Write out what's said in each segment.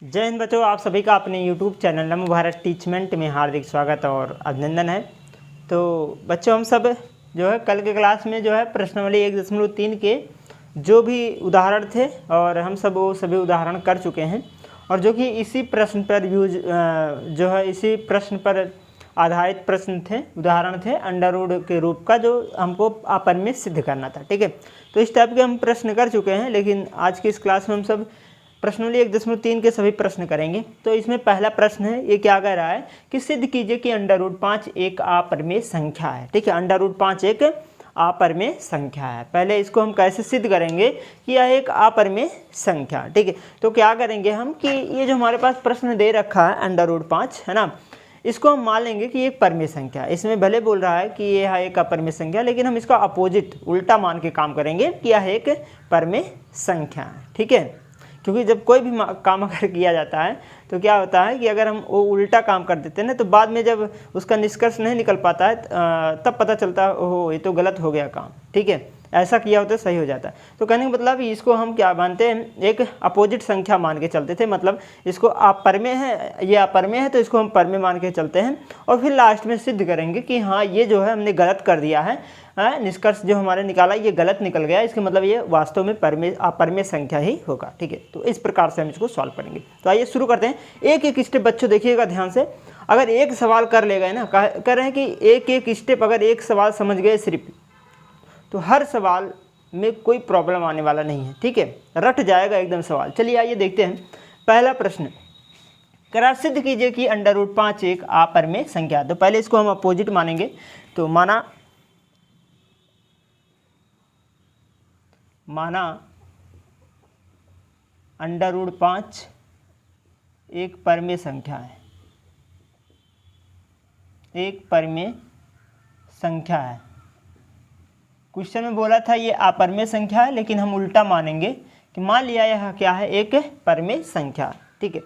जय हिंद बच्चों, आप सभी का अपने YouTube चैनल नमो भारत टीचमेंट में हार्दिक स्वागत और अभिनंदन है। तो बच्चों, हम सब जो है कल के क्लास में जो है प्रश्नावली 1.3 के जो भी उदाहरण थे और हम सब वो सभी उदाहरण कर चुके हैं और जो कि इसी प्रश्न पर इसी प्रश्न पर आधारित प्रश्न थे, उदाहरण थे अंडर रूट के रूप का, जो हमको अपन में सिद्ध करना था। ठीक है, तो इस टाइप के हम प्रश्न कर चुके हैं, लेकिन आज की इस क्लास में हम सब प्रश्नावली 1.3 के सभी प्रश्न करेंगे। तो इसमें पहला प्रश्न है, ये क्या कह रहा है कि सिद्ध कीजिए कि अंडर रूट 5 एक अपरिमेय संख्या है। ठीक है, अंडर रूट 5 एक अपरिमेय संख्या है। पहले इसको हम कैसे सिद्ध करेंगे कि यह एक अपरिमेय संख्या। ठीक है, तो क्या करेंगे हम कि ये जो हमारे पास प्रश्न दे रखा है अंडर रूट 5 है ना, इसको हम मान लेंगे कि एक परिमेय संख्या है। इसमें भले बोल रहा है कि यह है एक अपरिमेय संख्या, लेकिन हम इसका अपोजिट उल्टा मान के काम करेंगे कि यह एक परिमेय संख्या है। ठीक है, क्योंकि जब कोई भी काम अगर किया जाता है तो क्या होता है कि अगर हम वो उल्टा काम कर देते हैं ना, तो बाद में जब उसका निष्कर्ष नहीं निकल पाता है तब पता चलता है ओहो ये तो गलत हो गया काम। ठीक है, ऐसा किया होता है सही हो जाता है। तो कहने का मतलब इसको हम क्या मानते हैं, एक अपोजिट संख्या मान के चलते थे। मतलब इसको अपरिमेय है, ये अपरिमेय है, तो इसको हम परिमेय मान के चलते हैं और फिर लास्ट में सिद्ध करेंगे कि हाँ ये जो है हमने गलत कर दिया है, निष्कर्ष जो हमारे निकाला ये गलत निकल गया, इसके मतलब ये वास्तव में अपरिमेय संख्या ही होगा। ठीक है, तो इस प्रकार से हम इसको सॉल्व करेंगे। तो आइए शुरू करते हैं। एक एक स्टेप बच्चों देखिएगा ध्यान से। अगर एक सवाल कर ले गए ना, कह रहे हैं कि एक एक स्टेप अगर एक सवाल समझ गए सिर्फ, तो हर सवाल में कोई प्रॉब्लम आने वाला नहीं है। ठीक है, रट जाएगा एकदम सवाल। चलिए आइए देखते हैं। पहला प्रश्न करा सिद्ध कीजिए कि अंडर रूट 5 एक अपरिमेय संख्या। तो पहले इसको हम अपोजिट मानेंगे। तो माना अंडर रूट 5 एक परिमेय संख्या है, एक परिमेय संख्या है। क्वेश्चन में बोला था ये अपरिमेय संख्या है, लेकिन हम उल्टा मानेंगे कि मान लिया यह क्या है, एक परिमेय संख्या। ठीक है,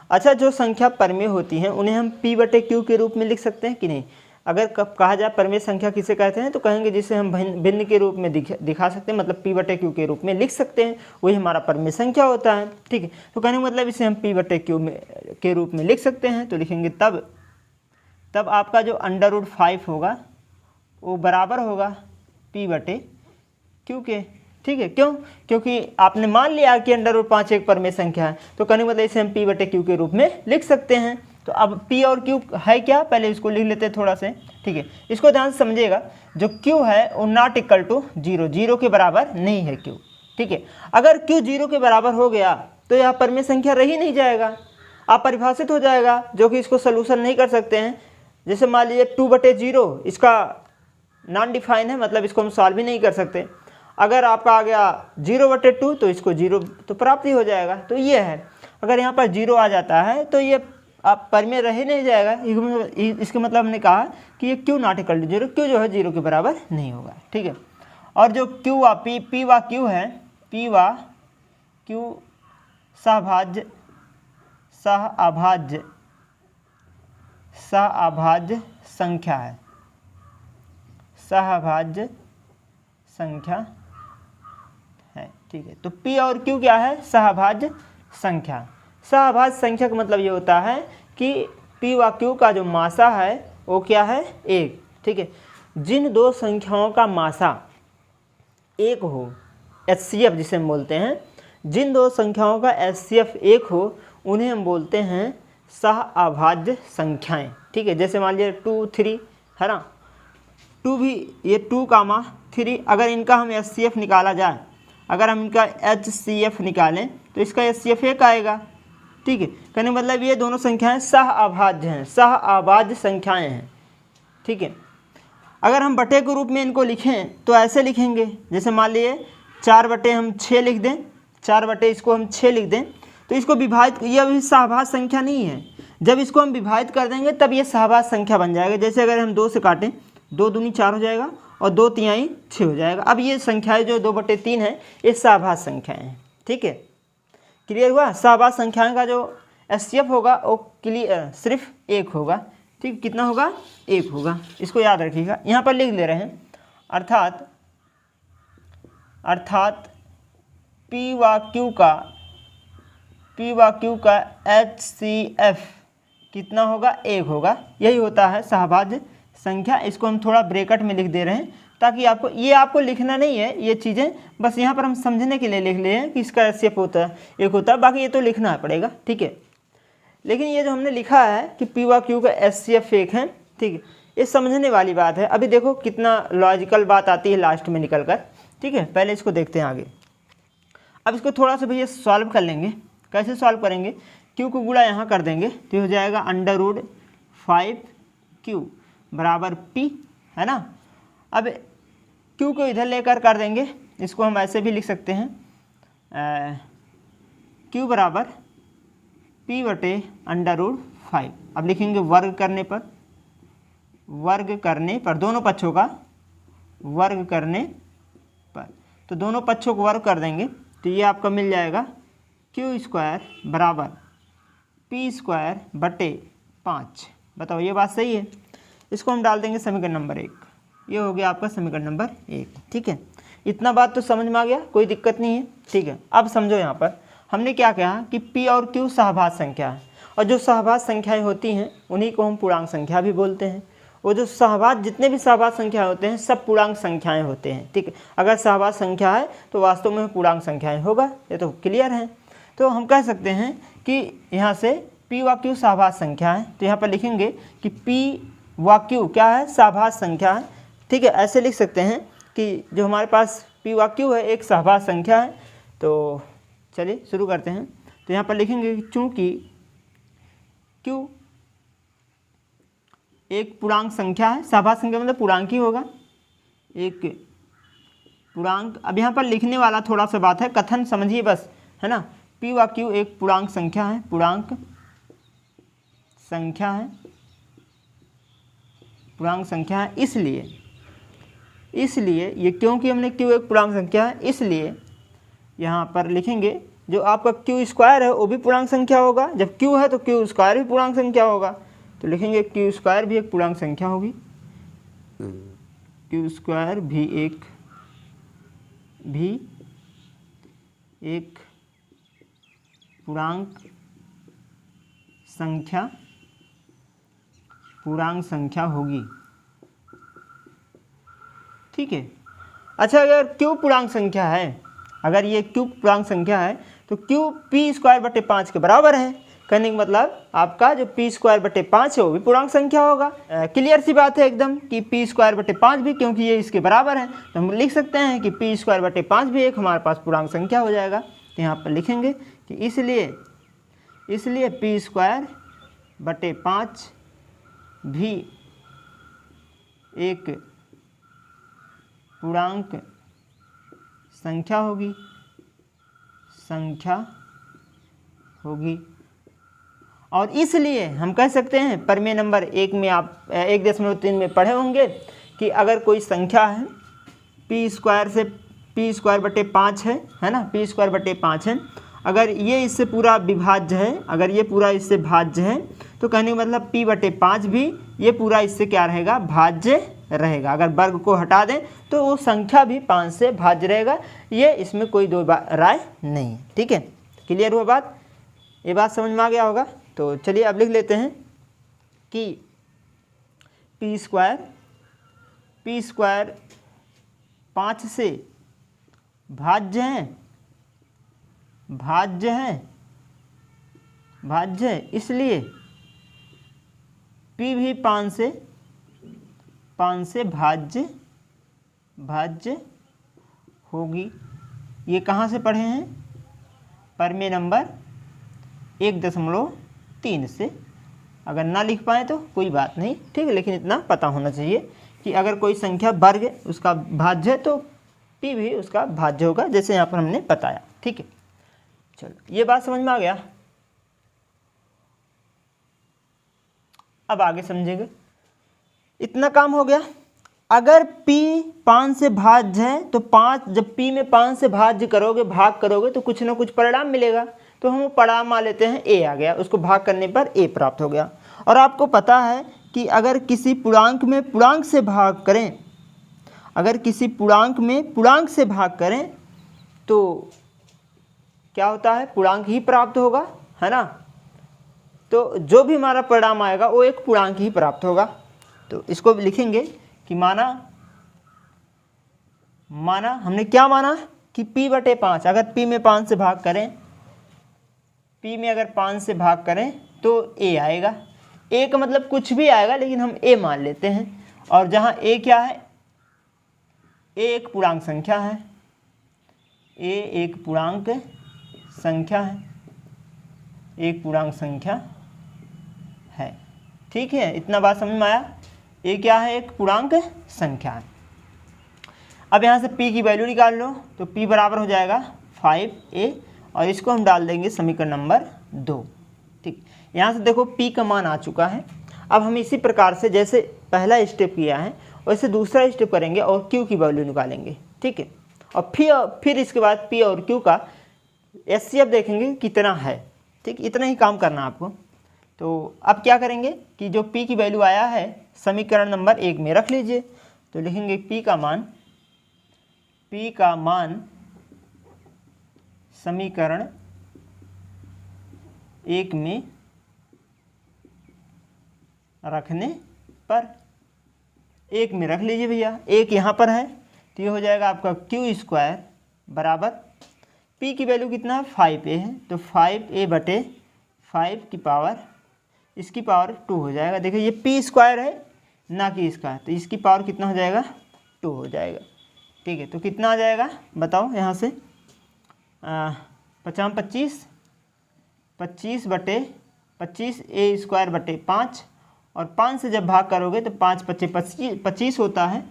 अच्छा, जो संख्या परिमेय होती हैं उन्हें हम P/Q के रूप में लिख सकते हैं कि नहीं? अगर कहा जाए परिमेय संख्या किसे कहते हैं, तो कहेंगे जिसे हम भिन्न के रूप में दिखा सकते हैं, मतलब P/Q के रूप में लिख सकते हैं, वही हमारा परिमेय संख्या होता है। ठीक है, तो कहने का मतलब इसे हम P/Q के रूप में लिख सकते हैं। तो लिखेंगे तब आपका जो अंडर रूट 5 होगा वो बराबर होगा P/Q के। ठीक है, क्यों? क्योंकि आपने मान लिया कि अंडर रूट 5 एक परिमेय संख्या है, तो कहने का मतलब इसे हम P/Q के रूप में लिख सकते हैं। तो अब P और Q है क्या, पहले इसको लिख लेते हैं थोड़ा से। ठीक है, इसको ध्यान से समझिएगा। जो Q है वो नॉट इक्वल टू 0, 0 के बराबर नहीं है Q। ठीक है, अगर Q 0 के बराबर हो गया तो यह परिमेय संख्या रह ही नहीं जाएगा, अपरिभाषित हो जाएगा, जो कि इसको सोल्यूशन नहीं कर सकते हैं। जैसे मान लीजिए 2/0 इसका नॉन डिफाइन है, मतलब इसको हम सॉल्व ही नहीं कर सकते। अगर आपका आ गया 0/2 तो इसको 0 तो प्राप्त ही हो जाएगा। तो ये है, अगर यहाँ पर 0 आ जाता है तो ये आप परिमेय रह ही नहीं जाएगा। इसके मतलब हमने कहा कि ये Q not equal to 0, Q जो है 0 के बराबर नहीं होगा। ठीक है, और जो P व Q है, P व Q सहअभाज्य संख्या है, सहअभाज्य संख्या है। ठीक है, तो P और Q क्या है, सहअभाज्य संख्या। सहअभाज्य संख्या का मतलब ये होता है कि P व Q का जो मासा है वो क्या है, 1। ठीक है, जिन दो संख्याओं का मासा 1 हो, HCF जिसे हम बोलते हैं, जिन दो संख्याओं का HCF 1 हो उन्हें हम बोलते हैं सहअभाज्य संख्याएं। ठीक है, जैसे मान लीजिए 2, 3 है ना, 2 भी, ये 2, 3, अगर इनका हम HCF निकाला जाए, अगर हम इनका HCF निकालें तो इसका HCF 1 आएगा। ठीक है, कहने मतलब ये दोनों संख्याएं सहअभाज्य हैं, सहअभाज्य संख्याएं हैं। ठीक है, अगर हम बटे के रूप में इनको लिखें तो ऐसे लिखेंगे, जैसे मान लीजिए 4/6 लिख दें, 4/ इसको हम 6 लिख दें, तो इसको विभाजित, ये अभी सहअभाज्य संख्या नहीं है। जब इसको हम विभाजित कर देंगे तब ये सहअभाज्य संख्या बन जाएगा। जैसे अगर हम 2 से काटें, 2 दूनी 4 हो जाएगा और 2 तिहाई 6 हो जाएगा। अब ये संख्याएं जो 2/3 है ये सहअभाज्य संख्याएं हैं। ठीक है, क्लियर हुआ? सहअभाज्य संख्याओं का जो HCF होगा वो सिर्फ 1 होगा। ठीक, कितना होगा, 1 होगा। इसको याद रखिएगा, यहाँ पर लिख ले रहे हैं। अर्थात P व Q का P व Q का HCF कितना होगा, 1 होगा। यही होता है सहभाज्य संख्या। इसको हम थोड़ा ब्रैकेट में लिख दे रहे हैं ताकि आपको, ये आपको लिखना नहीं है ये चीज़ें, बस यहाँ पर हम समझने के लिए लिख लिए हैं कि इसका HCF होता है 1 होता है, बाकी ये तो लिखना पड़ेगा, ठीक है। लेकिन ये जो हमने लिखा है कि P व Q का HCF 1 है, ठीक है, ये समझने वाली बात है। अभी देखो कितना लॉजिकल बात आती है लास्ट में निकल कर, ठीक है। पहले इसको देखते हैं आगे। अब इसको थोड़ा सा भैया सॉल्व कर लेंगे। कैसे सॉल्व करेंगे, Q को गुणा यहाँ कर देंगे तो हो जाएगा √5Q बराबर P, है ना। अब Q को इधर लेकर कर देंगे, इसको हम ऐसे भी लिख सकते हैं Q बराबर P बटे √5। अब लिखेंगे वर्ग करने पर दोनों पक्षों का वर्ग करने पर, तो दोनों पक्षों को वर्ग कर देंगे तो ये आपका मिल जाएगा Q² बराबर P² बटे 5। बताओ ये बात सही है। इसको हम डाल देंगे समीकरण नंबर 1। ये हो गया आपका समीकरण नंबर 1, ठीक है। इतना बात तो समझ में आ गया, कोई दिक्कत नहीं है, ठीक है। अब समझो यहाँ पर हमने क्या कहा कि P और Q सहभाज्य संख्या है, और जो सहभाज्य संख्याएं होती हैं उन्हीं को हम पूर्णांक संख्या भी बोलते हैं। वो जो सहभाज्य, जितने भी सहभाज्य संख्या होते हैं सब पूर्णांक संख्याएं होते हैं, ठीक है। अगर सहभाज्य संख्या है तो वास्तव में पूर्णांक संख्याएं होगा, ये तो क्लियर है। तो हम कह सकते हैं कि यहाँ से P व Q सहभाज्य संख्या है, तो यहाँ पर लिखेंगे कि P व Q क्या है, सहभाज्य संख्या है, ठीक है। ऐसे लिख सकते हैं कि जो हमारे पास P व Q है एक सहभाज्य संख्या है। तो चलिए शुरू करते हैं। तो यहाँ पर लिखेंगे कि चूँकि Q एक पूर्णांक संख्या है, सहभाज्य संख्या मतलब पूर्णांक ही होगा, एक पूर्णांक। अब यहाँ पर लिखने वाला थोड़ा सा बात है, कथन समझिए बस, है ना। P व Q एक पूर्णांक संख्या है, पूर्णांक संख्या है, पूर्णांक संख्या है। इसलिए ये क्योंकि हमने Q एक पूर्णांक संख्या है, इसलिए यहाँ पर लिखेंगे जो आपका Q² है वो भी पूर्णांक संख्या होगा। जब Q है तो Q² भी पूर्णांक संख्या होगा, तो लिखेंगे Q² भी एक पूर्णांक संख्या होगी, Q² भी एक पूर्णांक संख्या होगी, ठीक है। अच्छा, अगर Q पूर्णांक संख्या है, अगर ये Q पूर्णांक संख्या है तो Q P² बटे 5 के बराबर है। कहने का मतलब आपका जो P² बटे 5 है वो भी पूर्णांक संख्या होगा। क्लियर सी बात है एकदम कि P² बटे 5 भी, क्योंकि ये इसके बराबर है, तो हम लिख सकते हैं कि P² बटे 5 भी एक हमारे पास पूर्णांक संख्या हो जाएगा। तो यहाँ पर लिखेंगे कि इसलिए P² बटे 5 भी एक पूर्णांक संख्या होगी। और इसलिए हम कह सकते हैं प्रमेय नंबर 1 में आप 1.3 में पढ़े होंगे कि अगर कोई संख्या है P² बटे 5 है ना, P² बटे 5 है, अगर ये इससे पूरा विभाज्य है, अगर ये पूरा इससे भाज्य है, तो कहने का मतलब P बटे 5 भी ये पूरा इससे क्या रहेगा, भाज्य रहेगा। अगर वर्ग को हटा दें तो वो संख्या भी 5 से भाज्य रहेगा। ये इसमें कोई दो राय नहीं है, ठीक है। क्लियर हुआ बात, ये बात समझ में आ गया होगा। तो चलिए अब लिख लेते हैं कि P² 5 से भाज्य है, इसलिए P भी 5 से भाज्य होगी। ये कहाँ से पढ़े हैं, प्रमेय नंबर 1.3 से। अगर ना लिख पाए तो कोई बात नहीं, ठीक है, लेकिन इतना पता होना चाहिए कि अगर कोई संख्या वर्ग उसका भाज्य है तो P भी उसका भाज्य होगा, जैसे यहाँ पर हमने बताया, ठीक है। चलो ये बात समझ में आ गया। अब आगे समझेंगे, इतना काम हो गया। अगर P 5 से भाज्य है तो 5, जब P में 5 से भाज्य करोगे, भाग करोगे तो कुछ ना कुछ परिणाम मिलेगा। तो हम परिणाम मान लेते हैं A आ गया, उसको भाग करने पर A प्राप्त हो गया। और आपको पता है कि अगर किसी पूर्णांक में पूर्णांक से भाग करें, अगर किसी पूर्णांक में पूर्णांक से भाग करें तो क्या होता है, पूर्णांक ही प्राप्त होगा, है ना। तो जो भी हमारा परिणाम आएगा वो एक पूर्णांक ही प्राप्त होगा। तो इसको भी लिखेंगे कि माना हमने क्या माना कि p/5, अगर p में 5 से भाग करें, p में अगर 5 से भाग करें तो a आएगा। a का मतलब कुछ भी आएगा, लेकिन हम a मान लेते हैं। और जहाँ a क्या है, a एक पूर्णांक संख्या है, a एक पूर्णांक संख्या है, एक पूर्णांक संख्या है। ठीक है, इतना बात समझ में आया। a क्या है, एक पूर्णांक संख्या है। अब यहाँ से p की वैल्यू निकाल लो, तो p बराबर हो जाएगा 5a, और इसको हम डाल देंगे समीकरण नंबर 2। ठीक, यहाँ से देखो p का मान आ चुका है। अब हम इसी प्रकार से जैसे पहला स्टेप किया है वैसे दूसरा स्टेप करेंगे और q की वैल्यू निकालेंगे। ठीक है, और फिर इसके बाद p और q का HCF देखेंगे कितना है। ठीक, इतना ही काम करना आपको। तो अब क्या करेंगे कि जो p की वैल्यू आया है समीकरण नंबर 1 में रख लीजिए। तो लिखेंगे p का मान समीकरण 1 में रखने पर, 1 में रख लीजिए भैया, 1 यहाँ पर है तो ये हो जाएगा आपका q² बराबर p की वैल्यू कितना है, 5a है, तो 5a/5 की पावर, इसकी पावर 2 हो जाएगा। देखिए ये p² है ना कि इसका, तो इसकी पावर कितना हो जाएगा, 2 हो जाएगा। ठीक है, तो कितना आ जाएगा बताओ यहाँ से, 25 a²/5, और 5 से जब भाग करोगे तो 5×5 होता है,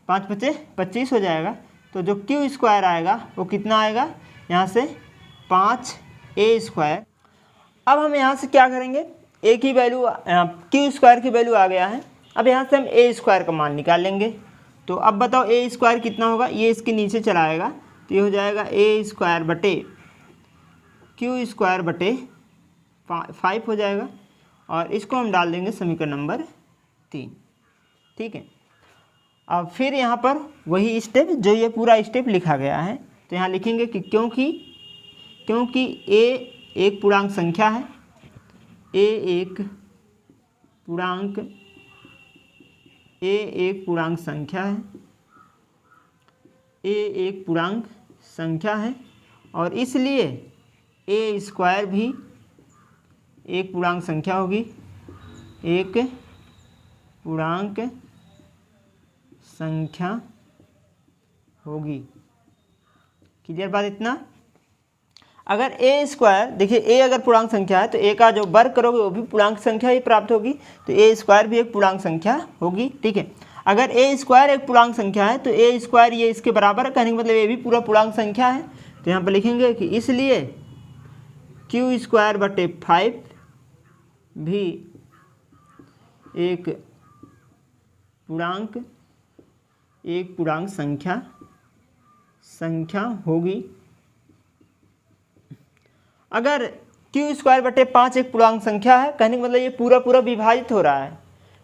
5×5 हो जाएगा। तो जो q² आएगा वो कितना आएगा, यहाँ से 5a²। अब हम यहाँ से क्या करेंगे, a की वैल्यू, q² की वैल्यू आ गया है। अब यहाँ से हम a² का मान निकाल लेंगे। तो अब बताओ a² कितना होगा, ये इसके नीचे चला आएगा, तो ये हो जाएगा a²/q²/5 हो जाएगा, और इसको हम डाल देंगे समीकरण नंबर 3। ठीक है, अब फिर यहाँ पर वही स्टेप जो ये पूरा स्टेप लिखा गया है, तो यहाँ लिखेंगे कि क्योंकि a एक पूर्णांक संख्या है, a एक पूर्णांक संख्या है, और इसलिए a² भी एक पूर्णांक संख्या होगी, एक पूर्णांक संख्या होगी। क्लियर बात इतना। अगर a², देखिए a अगर पूर्णांक संख्या है तो a का जो वर्ग करोगे वो भी पूर्णांक संख्या ही प्राप्त होगी, तो a² भी एक पूर्णांक संख्या होगी। ठीक है, अगर a² एक पूर्णांक संख्या है तो a² ये इसके बराबर है, कहने का मतलब ये भी पूरा पूर्णांक संख्या है। तो यहाँ पर लिखेंगे कि इसलिए q²/5 भी एक पूर्णांक संख्या होगी। अगर q²/5 एक पूर्णांक संख्या है, कहने का मतलब ये पूरा विभाजित हो रहा है।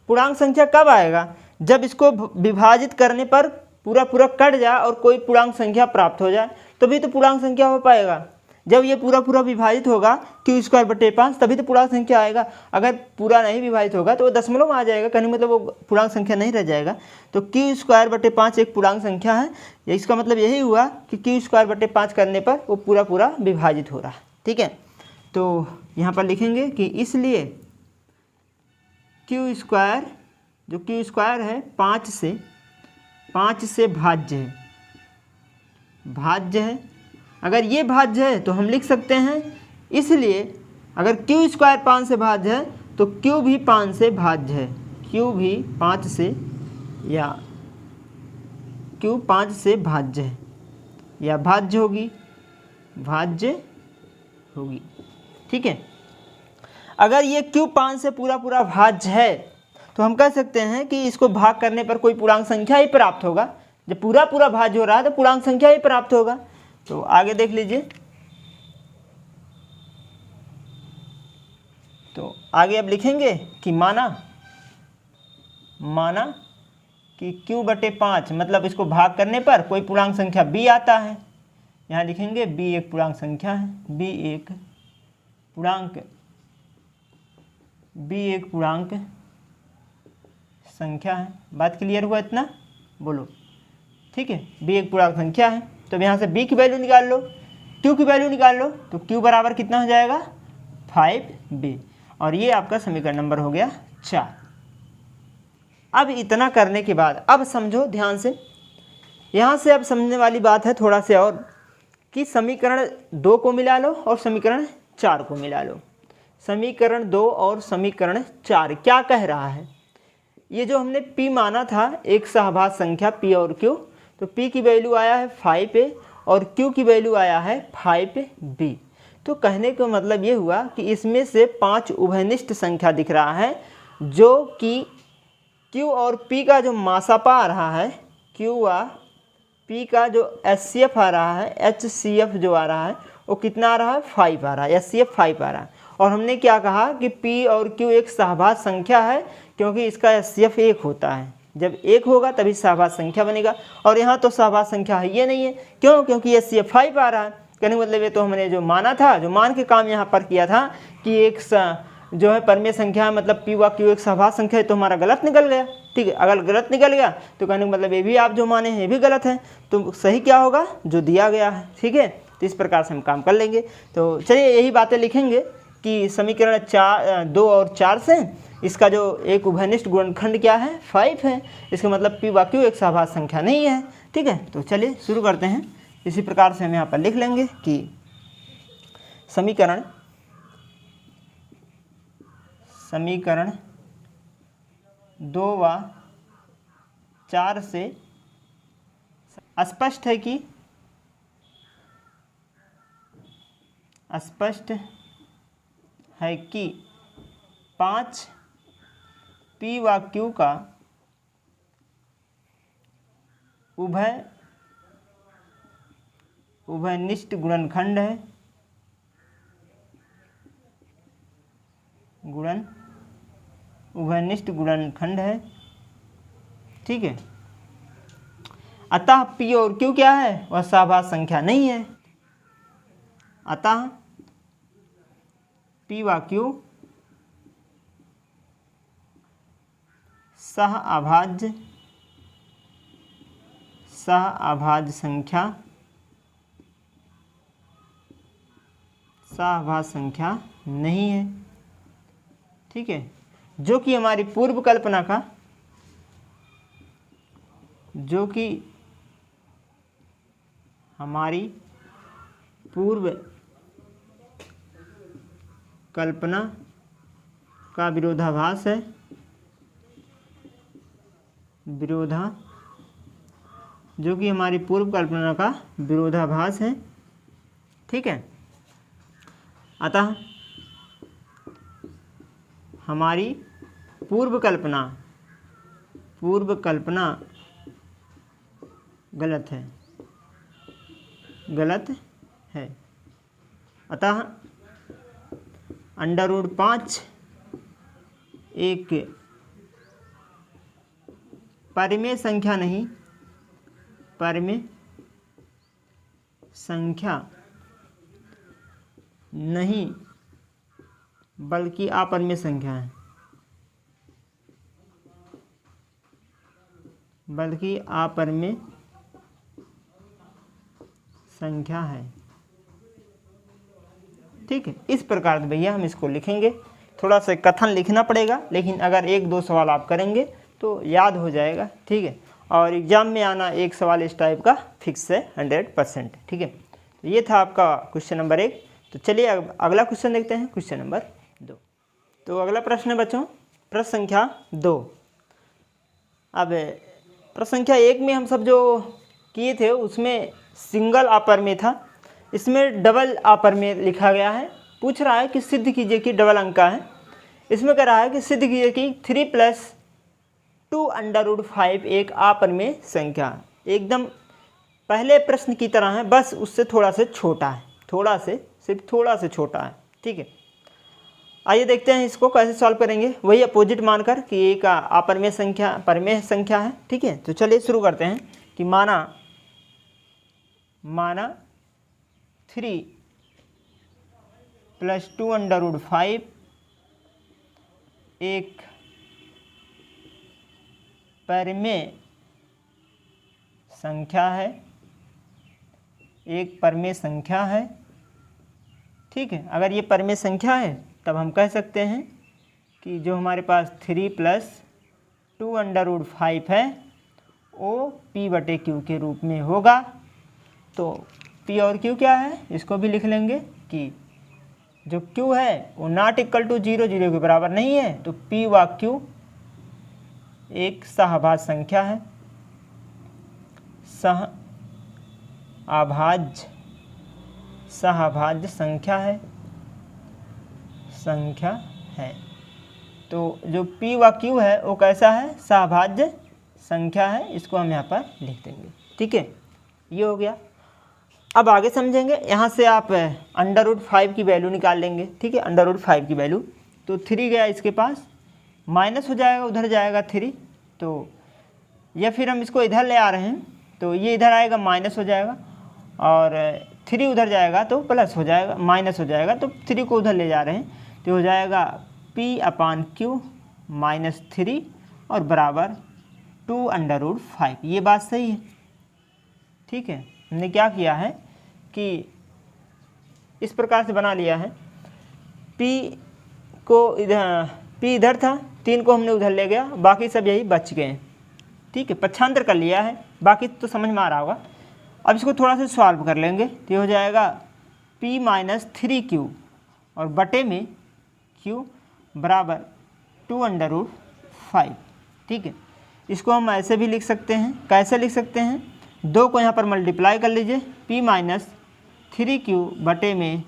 पूर्णांक संख्या कब आएगा, जब इसको विभाजित करने पर पूरा कट जाए और कोई पूर्णांक संख्या प्राप्त हो जाए, तभी तो पूर्णांक संख्या हो पाएगा। जब ये पूरा विभाजित होगा q²/5 तभी तो पूर्णांक संख्या आएगा। अगर पूरा नहीं विभाजित होगा तो वो दशमलव में आ जाएगा, कहने मतलब वो पूर्णांक संख्या नहीं रह जाएगा। तो q²/5 एक पूर्णांक संख्या है, इसका मतलब यही हुआ कि q²/5 करने पर वो पूरा विभाजित हो रहा है। ठीक है, तो यहाँ पर लिखेंगे कि इसलिए q² जो q² है 5 से भाज्य है। अगर ये भाज्य है तो हम लिख सकते हैं, इसलिए अगर q² 5 से भाज्य है तो q भी 5 से भाज्य है, q भी 5 से, या q 5 से भाज्य है या भाज्य होगी। ठीक है, अगर ये q 5 से पूरा भाज्य है तो हम कह सकते हैं कि इसको भाग करने पर कोई पूर्णांक संख्या ही प्राप्त होगा। जब पूरा भाज्य हो रहा है तो पूर्णांक संख्या ही प्राप्त होगा। तो आगे देख लीजिए, तो आगे अब लिखेंगे कि माना कि q/5 मतलब इसको भाग करने पर कोई पूर्णांक संख्या b आता है, यहाँ लिखेंगे b एक पूर्णांक संख्या है, b एक पूर्णांक संख्या है। बात क्लियर हुआ इतना? बोलो, ठीक है। b एक पूर्णांक संख्या है, तो यहाँ से b की वैल्यू निकाल लो, q की वैल्यू निकाल लो, तो q बराबर कितना हो जाएगा 5b, और ये आपका समीकरण नंबर हो गया 4। अब इतना करने के बाद अब समझो ध्यान से, यहाँ से अब समझने वाली बात है थोड़ा से और, कि समीकरण 2 को मिला लो और समीकरण 4 को मिला लो। समीकरण 2 और समीकरण 4 क्या कह रहा है? ये जो हमने p माना था एक सहभाज्य संख्या p और q, तो p की वैल्यू आया है 5a और q की वैल्यू आया है 5b। तो कहने का मतलब ये हुआ कि इसमें से 5 उभयनिष्ठ संख्या दिख रहा है, जो कि q और p का जो मासापा आ रहा है, q व p का जो HCF आ रहा है, HCF जो आ रहा है वो कितना आ रहा है 5 आ रहा है, HCF 5 आ रहा है। और हमने क्या कहा कि p और q एक सहभाज्य संख्या है, क्योंकि इसका HCF 1 होता है, जब 1 होगा तभी सहभाज्य संख्या बनेगा, और यहाँ तो सहभाज्य संख्या है ये नहीं है। क्यों? क्योंकि HCF 5 आ रहा है। कहने का मतलब ये तो हमने जो माना था, जो मान के काम यहाँ पर किया था कि एक जो है परमेय संख्या है, मतलब p व q एक सहभाज्य संख्या है, तो हमारा गलत निकल गया। ठीक है, अगर गलत निकल गया तो कहने का मतलब ये भी आप जो माने हैं ये भी गलत है, तो सही क्या होगा? जो दिया गया है। ठीक है, तो इस प्रकार से हम काम कर लेंगे। तो चलिए यही बातें लिखेंगे कि समीकरण 2 और 4 से इसका जो एक उभयनिष्ठ गुणनखंड क्या है 5 है, इसका मतलब p व q एक सहभाज्य संख्या नहीं है। ठीक है, तो चलिए शुरू करते हैं। इसी प्रकार से हम यहाँ पर लिख लेंगे कि समीकरण 2 व 4 से स्पष्ट है कि 5 p व q का उभयनिष्ठ गुणनखंड है, उभयनिष्ठ गुणनखंड है। ठीक है, अतः p और q क्या है? वह सहभाज्य संख्या नहीं है। अतः p व q सहअभाज्य संख्या नहीं है। ठीक है, जो कि हमारी पूर्व कल्पना का, जो कि हमारी पूर्व कल्पना का विरोधाभास है, जो कि हमारी पूर्व कल्पना का विरोधाभास है। ठीक है, अतः हमारी पूर्व कल्पना गलत है। अतः √5 एक परिमेय संख्या नहीं बल्कि अपरिमेय संख्या है, ठीक है, इस प्रकार से भैया हम इसको लिखेंगे। थोड़ा सा कथन लिखना पड़ेगा, लेकिन अगर 1-2 सवाल आप करेंगे तो याद हो जाएगा। ठीक है, और एग्ज़ाम में आना एक सवाल इस टाइप का फिक्स है 100%। ठीक है, तो ये था आपका क्वेश्चन नंबर 1। तो चलिए अगला क्वेश्चन देखते हैं, क्वेश्चन नंबर 2। तो अगला प्रश्न है बच्चों प्रश्न संख्या 2। अब प्रश्न संख्या 1 में हम सब जो किए थे उसमें सिंगल अपरिमेय था, इसमें डबल अपरिमेय लिखा गया है। पूछ रहा है कि सिद्ध कीजिए कि डबल अंक का है। इसमें कह रहा है कि सिद्ध कीजिए कि 3 + 2 √5 एक अपरिमेय संख्या। एकदम पहले प्रश्न की तरह है, बस उससे थोड़ा से छोटा है, सिर्फ थोड़ा से छोटा है। ठीक है, आइए देखते हैं इसको कैसे सॉल्व करेंगे, वही अपोजिट मानकर कि एक अपरिमेय संख्या है। ठीक है, तो चलिए शुरू करते हैं कि माना 3 प्लस 2 अंडर रूट 5 एक परिमेय संख्या है, एक परिमेय संख्या है। ठीक है, अगर ये परिमेय संख्या है तब हम कह सकते हैं कि जो हमारे पास 3 प्लस 2 अंडर रूट 5 है वो P बटे Q के रूप में होगा। तो P और Q क्या है, इसको भी लिख लेंगे कि जो Q है वो नॉट इक्वल टू 0, 0 के बराबर नहीं है। तो P व Q एक सहभाज्य संख्या है, सहभाज्य संख्या है। तो जो P व Q है वो कैसा है, सहभाज्य संख्या है। इसको हम यहाँ पर लिख देंगे। ठीक है, ये हो गया। अब आगे समझेंगे। यहाँ से आप अंडर रूट 5 की वैल्यू निकाल लेंगे। ठीक है, अंडर रूट 5 की वैल्यू, तो 3 गया इसके पास, माइनस हो जाएगा, उधर जाएगा 3। तो या फिर हम इसको इधर ले आ रहे हैं तो ये इधर आएगा माइनस हो जाएगा, और 3 उधर जाएगा तो प्लस हो जाएगा, माइनस हो जाएगा। तो 3 को उधर ले जा रहे हैं तो हो जाएगा P अपान Q माइनस 3 और बराबर 2 अंडर रूट 5। ये बात सही है। ठीक है, हमने क्या किया है कि इस प्रकार से बना लिया है। P को इधर, P इधर था, 3 को हमने उधर ले गया, बाकी सब यही बच गए। ठीक है, पक्षांतर कर लिया है, बाकी तो समझ में आ रहा होगा। अब इसको थोड़ा सा सॉल्व कर लेंगे तो ये हो जाएगा P माइनस 3Q और बटे में Q बराबर 2 अंडर रूट 5। ठीक है, इसको हम ऐसे भी लिख सकते हैं। कैसे लिख सकते हैं, 2 को यहाँ पर मल्टीप्लाई कर लीजिए, P माइनस 3Q बटे में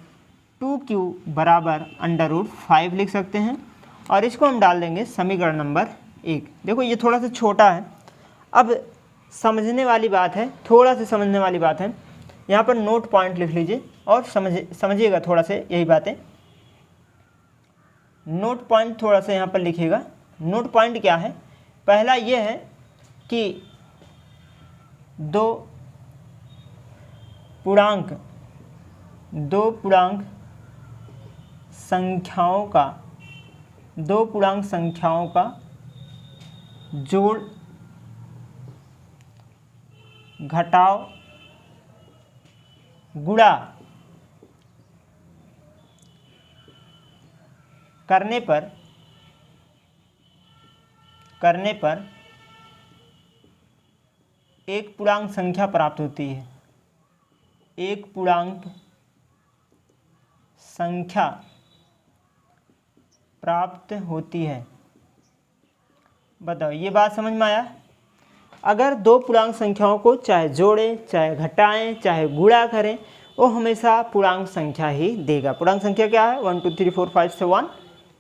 2Q बराबर अंडर रूट 5 लिख सकते हैं। और इसको हम डाल देंगे समीकरण नंबर 1। देखो ये थोड़ा सा छोटा है, अब समझने वाली बात है, थोड़ा सा समझने वाली बात है। यहाँ पर नोट पॉइंट लिख लीजिए और समझिएगा थोड़ा से यही बातें। नोट पॉइंट थोड़ा सा यहाँ पर लिखिएगा। नोट पॉइंट क्या है, पहला ये है कि दो पूर्णांक संख्याओं का जोड़, घटाव, गुणा करने पर एक पूर्णांक संख्या प्राप्त होती है। एक पूर्णांक संख्या प्राप्त होती है। बताओ, ये बात समझ में आया? अगर दो पूर्णांक संख्याओं को चाहे जोड़ें, चाहे घटाएं, चाहे गुणा करें, वो हमेशा पूर्णांक संख्या ही देगा। पूर्णांक संख्या क्या है, 1 2 3 4 5 6 1,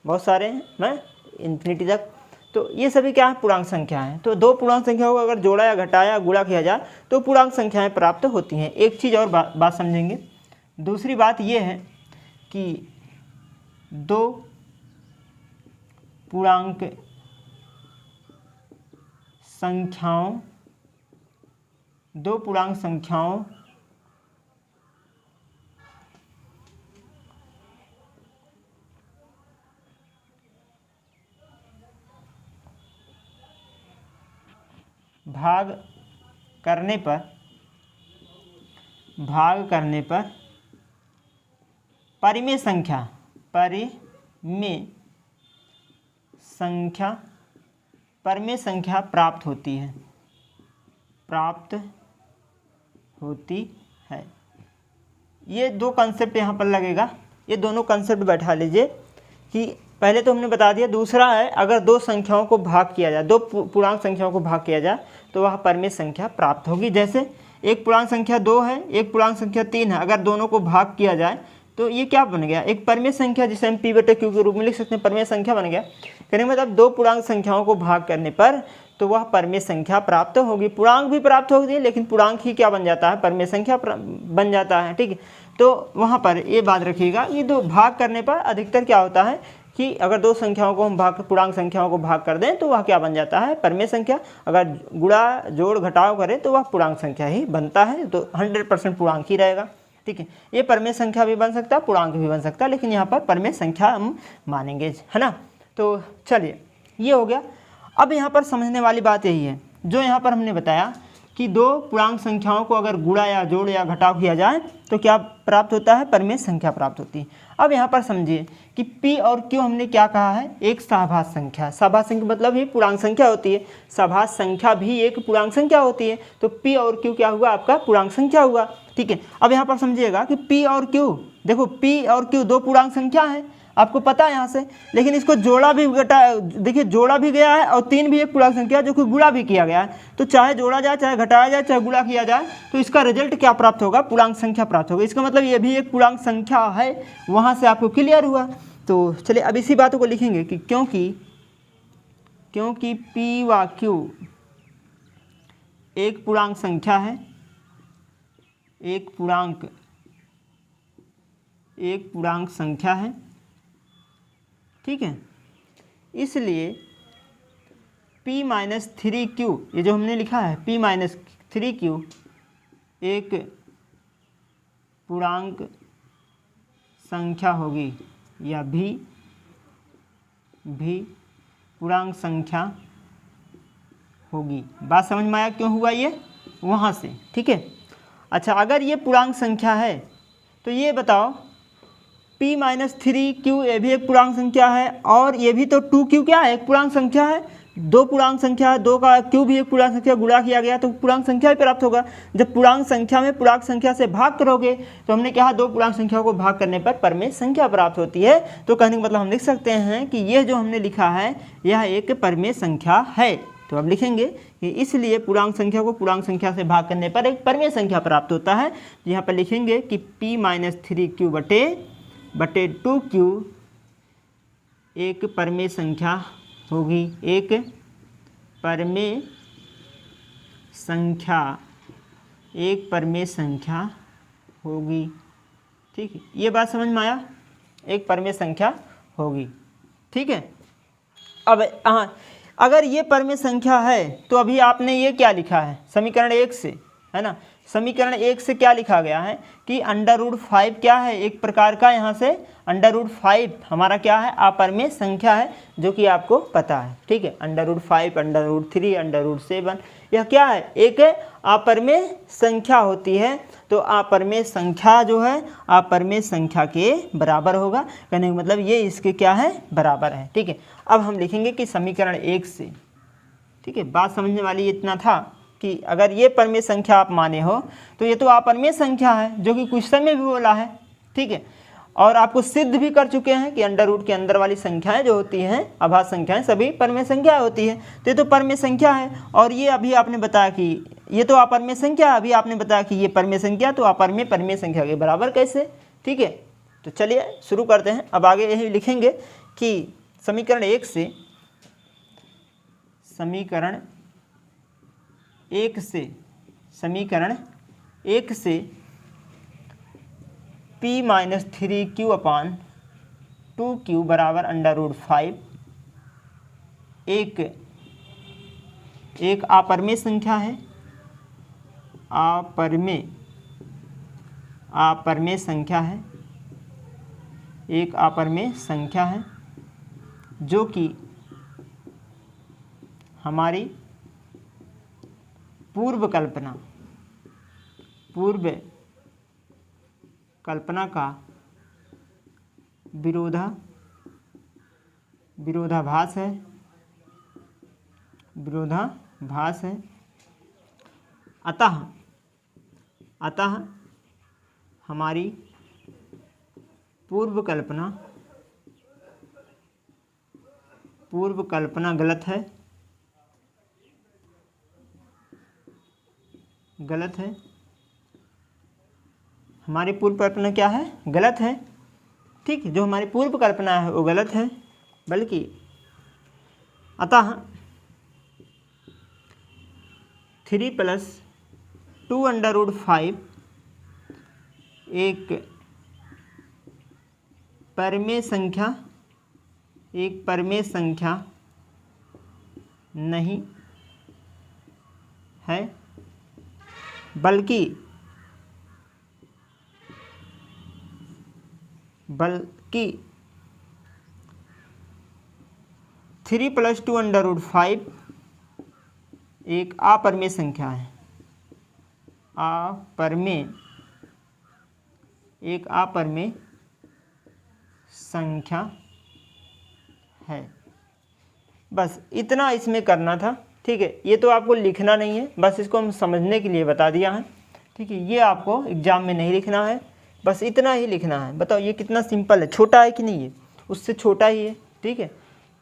बहुत सारे हैं, मैं इन्फिनिटी तक। तो ये सभी क्या है, पूर्णांक संख्या है। तो दो पूर्णांक संख्याओं को अगर जोड़ा या घटाया गुणा किया जाए तो पूर्णांक संख्याएं प्राप्त होती हैं। एक चीज़ और बात समझेंगे। दूसरी बात ये है कि दो पूर्णांक संख्याओं भाग करने पर परिमेय संख्या प्राप्त होती है। ये दो कंसेप्ट यहाँ पर लगेगा, ये दोनों कंसेप्ट बैठा लीजिए कि पहले तो हमने बता दिया। दूसरा है, अगर दो संख्याओं को भाग किया जाए, दो पूर्णांक संख्याओं को भाग किया जाए तो वह परिमेय संख्या प्राप्त होगी। जैसे एक पूर्णांक संख्या 2 है, एक पूर्णांक संख्या 3 है, अगर दोनों को भाग किया जाए तो ये क्या बन गया, एक परिमेय संख्या, जिसे हम P/Q के रूप में लिख सकते हैं, परिमेय संख्या बन गया। कहने का मतलब दो पूर्णांक संख्याओं को भाग करने पर तो वह परिमेय संख्या प्राप्त होगी। पूर्णांक भी प्राप्त होगी, लेकिन पूर्णांक ही क्या बन जाता है, परिमेय संख्या बन जाता है। ठीक है, तो वहाँ पर ये बात रखिएगा, ये दो भाग करने पर अधिकतर क्या होता है कि अगर दो संख्याओं को हम पूर्णांक संख्याओं को भाग कर दें तो वह क्या बन जाता है, परिमेय संख्या। अगर गुणा जोड़ घटाव करें तो वह पूर्णांक संख्या ही बनता है, तो 100% पूर्णांक ही रहेगा। ठीक है। ये परमेय संख्या भी बन सकता है, पूर्णांक भी बन सकता है, लेकिन यहाँ पर परमेय संख्या हम मानेंगे, है ना। तो चलिए ये हो गया। अब यहाँ पर समझने वाली बात यही है, जो यहाँ पर हमने बताया कि दो पूर्णांक संख्याओं को अगर गुणा या जोड़ या घटाव किया जाए तो क्या प्राप्त होता है, परमेय संख्या प्राप्त होती है। अब यहाँ पर समझिए कि P और Q हमने क्या कहा है, एक सहभाज्य संख्या है। सहभाज्य संख्या मतलब ही पूर्णांक संख्या होती है, सहभाज्य संख्या भी एक पूर्णांक संख्या होती है। तो P और Q क्या हुआ, आपका पूर्णांक संख्या हुआ, ठीक है। अब यहाँ पर समझिएगा कि P और Q, देखो P और Q दो पूर्णांक संख्या है, आपको पता है यहाँ से, लेकिन इसको जोड़ा भी घटा, देखिए जोड़ा भी गया है और 3 भी एक पूर्णांक संख्या जो कि गुणा भी किया गया है। तो चाहे जोड़ा जाए, चाहे घटाया जाए, चाहे गुणा किया जाए, तो इसका रिजल्ट क्या प्राप्त होगा, पूर्णांक संख्या प्राप्त होगा। इसका मतलब ये भी एक पूर्णांक संख्या है, वहाँ से आपको क्लियर हुआ। तो चलिए अब इसी बातों को लिखेंगे कि क्योंकि P व Q एक पूर्णांक संख्या है, एक पूर्णांक संख्या है, ठीक है। इसलिए P माइनस 3Q, ये जो हमने लिखा है P माइनस 3Q एक पूर्णांक संख्या होगी, या भी पूर्णांक संख्या होगी। बात समझ में आया क्यों हुआ ये, वहाँ से, ठीक है। अच्छा, अगर ये पूर्णांक संख्या है तो ये बताओ P माइनस 3Q ये भी एक पूर्णांक संख्या है, और ये भी तो 2Q क्या है, एक पूर्णांक संख्या है। दो पूर्णांक संख्या है, दो का Q भी एक पूर्णांक संख्या, गुणा किया गया तो पूर्णांक संख्या ही प्राप्त होगा। जब पूर्णांक संख्या में पूर्णांक संख्या से भाग करोगे तो हमने कहा दो पूर्णांक संख्या को भाग करने पर परमेय संख्या प्राप्त होती है। तो कहने का मतलब हम लिख सकते हैं कि यह जो हमने लिखा है यह एक परमेय संख्या है। तो अब लिखेंगे कि इसलिए पूर्णांक संख्या को पूर्णांक संख्या से भाग करने पर एक परमेय संख्या प्राप्त होता है। यहाँ पर लिखेंगे कि P माइनस 3Q बटे 2Q एक परमेय संख्या होगी, एक परमेय संख्या होगी, ठीक है। ये बात समझ में आया, एक परमेय संख्या होगी, ठीक है। अब हाँ, अगर ये परमेय संख्या है तो अभी आपने ये क्या लिखा है, समीकरण 1 से, है ना। समीकरण 1 से क्या लिखा गया है कि √5 क्या है, एक प्रकार का, यहाँ से √5 हमारा क्या है, अपरमेय संख्या है, जो कि आपको पता है, ठीक है। √5 √3 √7 यह क्या है, एक अपरमेय संख्या होती है। तो अपरमेय संख्या जो है अपरमेय संख्या के बराबर होगा, कहने का मतलब ये इसके क्या है, बराबर है, ठीक है। अब हम लिखेंगे कि समीकरण 1 से, ठीक है। बात समझने वाली इतना था कि अगर ये परमेय संख्या आप माने हो तो ये तो अपरमेय संख्या है, जो कि क्वेश्चन में भी बोला है, ठीक है। और आपको सिद्ध भी कर चुके हैं कि अंडर रूट के अंदर वाली संख्याएं जो होती हैं, अभाज्य संख्याएं, सभी परमेय संख्या होती है। तो ये तो परमेय संख्या है, और ये अभी आपने बताया कि ये तो अपरमेय संख्या, अभी आपने बताया कि ये परमेय संख्या, तो अपरमेय परमेय संख्या के बराबर कैसे, ठीक है। तो चलिए शुरू करते हैं। अब आगे यही लिखेंगे कि समीकरण 1 से P माइनस 3Q अपान 2Q बराबर √5 एक अपरमेय संख्या है, अपरमेय संख्या है, एक अपरमेय संख्या है, जो कि हमारी पूर्व कल्पना का विरोधाभास है। अतः हमारी पूर्व कल्पना गलत है। हमारी पूर्व कल्पना क्या है, गलत है, ठीक है। जो हमारी पूर्व कल्पना है वो गलत है, बल्कि अतः 3 + 2 √5 एक परमेय संख्या नहीं है, बल्कि बल्कि 3 + 2 √5 एक अपरिमेय संख्या है। एक अपरिमेय संख्या है। बस इतना इसमें करना था। ठीक है, ये तो आपको लिखना नहीं है, बस इसको हम समझने के लिए बता दिया है। ठीक है, ये आपको एग्जाम में नहीं लिखना है, बस इतना ही लिखना है। बताओ ये कितना सिंपल है, छोटा है कि नहीं है, उससे छोटा ही है। ठीक है,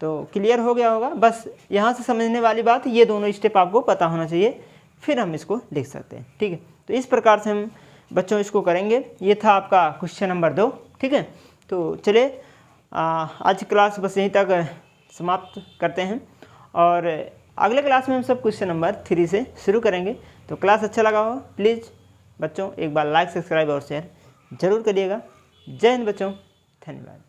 तो क्लियर हो गया होगा। बस यहाँ से समझने वाली बात, ये दोनों स्टेप आपको पता होना चाहिए, फिर हम इसको लिख सकते हैं। ठीक है, तो इस प्रकार से हम बच्चों इसको करेंगे। ये था आपका क्वेश्चन नंबर 2। ठीक है, तो चलिए आज क्लास बस यहीं तक समाप्त करते हैं, और अगले क्लास में हम सब क्वेश्चन नंबर 3 से शुरू करेंगे। तो क्लास अच्छा लगा हो प्लीज़ बच्चों एक बार लाइक, सब्सक्राइब और शेयर जरूर करिएगा। जय हिंद बच्चों, धन्यवाद।